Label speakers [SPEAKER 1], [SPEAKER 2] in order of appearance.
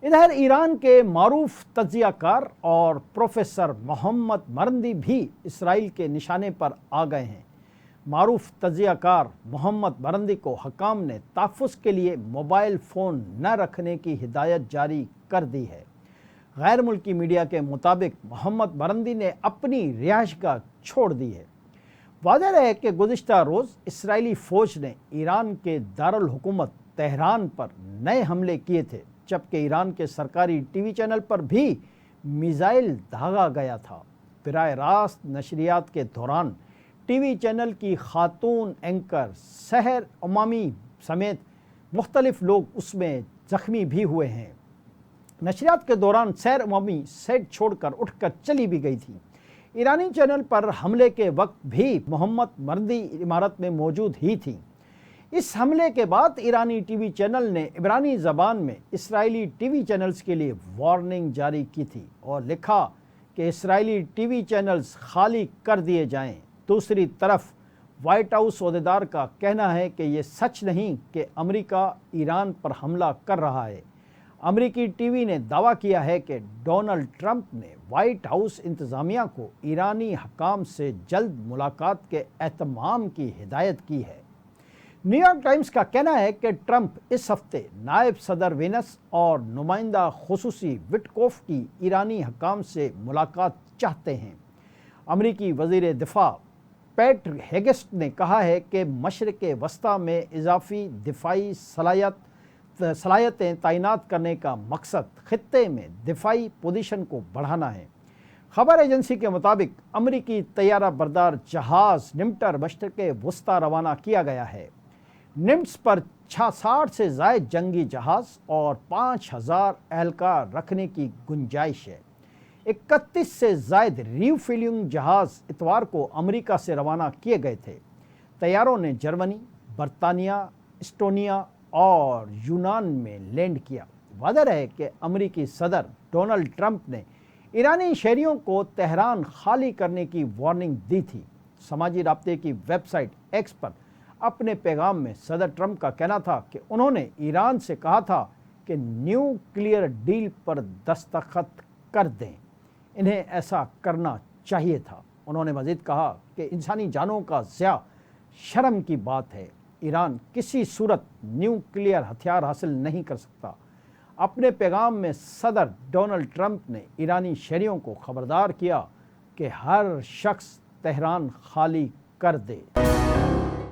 [SPEAKER 1] ادھر ایران کے معروف تجزیہ کار اور پروفیسر محمد مرندی بھی اسرائیل کے نشانے پر آ گئے ہیں۔ معروف تجزیہ کار محمد مرندی کو حکام نے تحفظ کے لیے موبائل فون نہ رکھنے کی ہدایت جاری کر دی ہے۔ غیر ملکی میڈیا کے مطابق محمد مرندی نے اپنی رہائش گاہ چھوڑ دی ہے۔ واضح ہے کہ گزشتہ روز اسرائیلی فوج نے ایران کے دارالحکومت تہران پر نئے حملے کیے تھے، جبکہ ایران کے سرکاری ٹی وی چینل پر بھی میزائل داغا گیا تھا۔ براہ راست نشریات کے دوران ٹی وی چینل کی خاتون اینکر سحر امامی سمیت مختلف لوگ اس میں زخمی بھی ہوئے ہیں۔ نشریات کے دوران سحر امامی سیٹ چھوڑ کر اٹھ کر چلی بھی گئی تھی۔ ایرانی چینل پر حملے کے وقت بھی محمد مرندی عمارت میں موجود ہی تھی۔ اس حملے کے بعد ایرانی ٹی وی چینل نے عبرانی زبان میں اسرائیلی ٹی وی چینلز کے لیے وارننگ جاری کی تھی اور لکھا کہ اسرائیلی ٹی وی چینلز خالی کر دیے جائیں۔ دوسری طرف وائٹ ہاؤس عہدیدار کا کہنا ہے کہ یہ سچ نہیں کہ امریکہ ایران پر حملہ کر رہا ہے۔ امریکی ٹی وی نے دعویٰ کیا ہے کہ ڈونلڈ ٹرمپ نے وائٹ ہاؤس انتظامیہ کو ایرانی حکام سے جلد ملاقات کے اہتمام کی ہدایت کی ہے۔ نیو یارک ٹائمز کا کہنا ہے کہ ٹرمپ اس ہفتے نائب صدر وینس اور نمائندہ خصوصی وٹکوف کی ایرانی حکام سے ملاقات چاہتے ہیں۔ امریکی وزیر دفاع پیٹ ہیگسٹ نے کہا ہے کہ مشرق وسطیٰ میں اضافی دفاعی صلاحیتیں تعینات کرنے کا مقصد خطے میں دفاعی پوزیشن کو بڑھانا ہے۔ خبر ایجنسی کے مطابق امریکی طیارہ بردار جہاز نمٹر مشرق وسطیٰ روانہ کیا گیا ہے۔ نمٹس پر 60 سے زائد جنگی جہاز اور 5000 اہلکار رکھنے کی گنجائش ہے۔ 31 سے زائد ریفیلنگ جہاز اتوار کو امریکہ سے روانہ کیے گئے تھے۔ طیاروں نے جرمنی، برطانیہ، اسٹونیا اور یونان میں لینڈ کیا۔ واضح ہے کہ امریکی صدر ڈونلڈ ٹرمپ نے ایرانی شہریوں کو تہران خالی کرنے کی وارننگ دی تھی۔ سماجی رابطے کی ویب سائٹ ایکس پر اپنے پیغام میں صدر ٹرمپ کا کہنا تھا کہ انہوں نے ایران سے کہا تھا کہ نیوکلیئر ڈیل پر دستخط کر دیں، انہیں ایسا کرنا چاہیے تھا۔ انہوں نے مزید کہا کہ انسانی جانوں کا ضیاع شرم کی بات ہے۔ ایران کسی صورت نیوکلیئر ہتھیار حاصل نہیں کر سکتا۔ اپنے پیغام میں صدر ڈونلڈ ٹرمپ نے ایرانی شہریوں کو خبردار کیا کہ ہر شخص تہران خالی کر دے۔